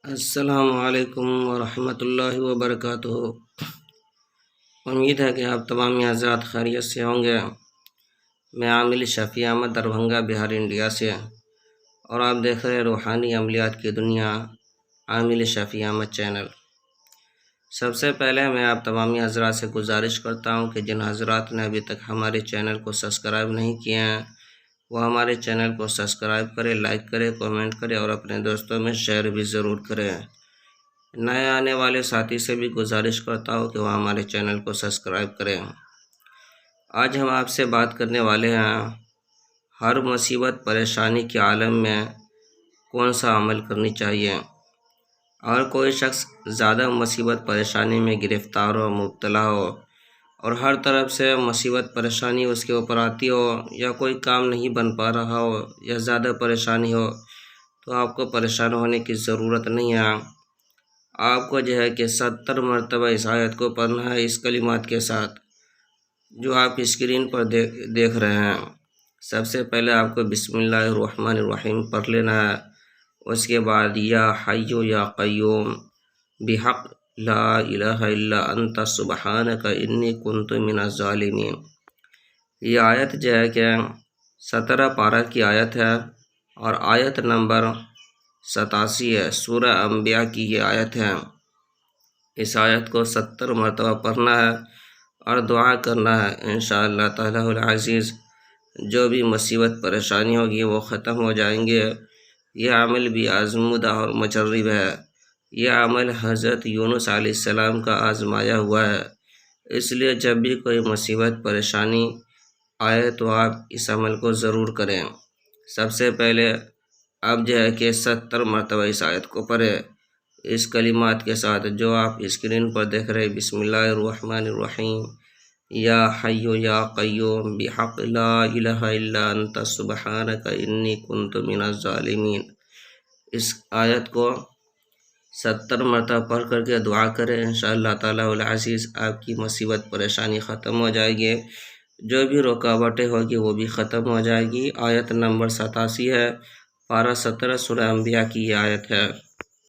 السلام علیکم ورحمۃ اللہ وبرکاتہ۔ امید ہے کہ آپ تمام حضرات خیریت سے ہوں گے۔ میں عامل شفیع احمد دربھنگہ بہار انڈیا سے، اور آپ دیکھ رہے روحانی عملیات کی دنیا عامل شفیع احمد چینل۔ سب سے پہلے میں آپ تمامی حضرات سے گزارش کرتا ہوں کہ جن حضرات نے ابھی تک ہمارے چینل کو سبسکرائب نہیں کیے ہیں وہ ہمارے چینل کو سبسکرائب کرے، لائک کرے، کامنٹ کرے اور اپنے دوستوں میں شیئر بھی ضرور کریں۔ نئے آنے والے ساتھی سے بھی گزارش کرتا ہوں کہ وہ ہمارے چینل کو سبسکرائب کریں۔ آج ہم آپ سے بات کرنے والے ہیں ہر مصیبت پریشانی کے عالم میں کون سا عمل کرنی چاہیے۔ اور کوئی شخص زیادہ مصیبت پریشانی میں گرفتار ہو، مبتلا ہو اور ہر طرف سے مصیبت پریشانی اس کے اوپر آتی ہو، یا کوئی کام نہیں بن پا رہا ہو یا زیادہ پریشانی ہو، تو آپ کو پریشان ہونے کی ضرورت نہیں ہے۔ آپ کو جو ہے کہ 70 مرتبہ اس آیت کو پڑھنا ہے اس کلمات کے ساتھ جو آپ اسکرین پر دیکھ رہے ہیں۔ سب سے پہلے آپ کو بسم اللہ الرحمن الرحیم پڑھ لینا ہے۔ اس کے بعد یا حی یا قیوم بحق لا الہ الا انت سبحانک انی کنت من الظالمین۔ یہ آیت جو ہے کہ 17 پارہ کی آیت ہے اور آیت نمبر 87 ہے، سورہ انبیاء کی یہ آیت ہے۔ اس آیت کو 70 مرتبہ پڑھنا ہے اور دعا کرنا ہے۔ انشاءاللہ تعالی العزیز جو بھی مصیبت پریشانی ہوگی وہ ختم ہو جائیں گے۔ یہ عمل بھی آزمودہ اور مجرب ہے۔ یہ عمل حضرت یونس علیہ السلام کا آزمایا ہوا ہے، اس لیے جب بھی کوئی مصیبت پریشانی آئے تو آپ اس عمل کو ضرور کریں۔ سب سے پہلے آپ جو ہے کہ 70 مرتبہ اس آیت کو پڑھیں اس کلمات کے ساتھ جو آپ اسکرین پر دیکھ رہے۔ بسم اللہ الرحمن الرحیم یا حی یا قیوم بحق لا الہ الا انت سبحانک انی کنت من الظالمین۔ اس آیت کو 70 مرتبہ پڑھ کر کے دعا کریں۔ انشاءاللہ تعالی العزیز آپ کی مصیبت پریشانی ختم ہو جائے گی، جو بھی رکاوٹیں ہوگی وہ بھی ختم ہو جائے گی۔ آیت نمبر 87 ہے، پارہ 17 سورہ انبیاء کی یہ آیت ہے۔